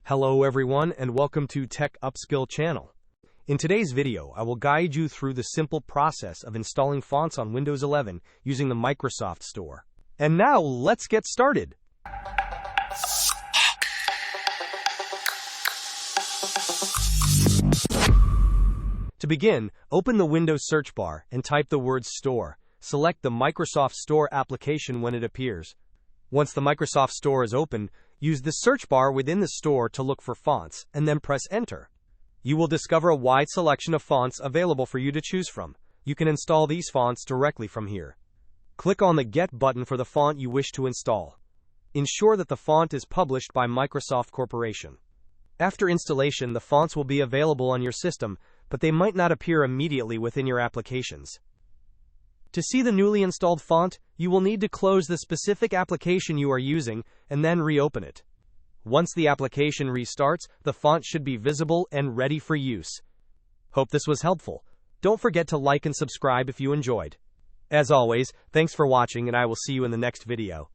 Hello everyone and welcome to Tech Upskill channel. In today's video, I will guide you through the simple process of installing fonts on Windows 11 using the Microsoft Store. And now, let's get started. To begin, open the Windows search bar and type the word Store. Select the Microsoft Store application when it appears. Once the Microsoft Store is open, use the search bar within the store to look for fonts, and then press Enter. You will discover a wide selection of fonts available for you to choose from. You can install these fonts directly from here. Click on the Get button for the font you wish to install. Ensure that the font is published by Microsoft Corporation. After installation, the fonts will be available on your system, but they might not appear immediately within your applications. To see the newly installed font, you will need to close the specific application you are using and then reopen it. Once the application restarts, the font should be visible and ready for use. Hope this was helpful. Don't forget to like and subscribe if you enjoyed. As always, thanks for watching and I will see you in the next video.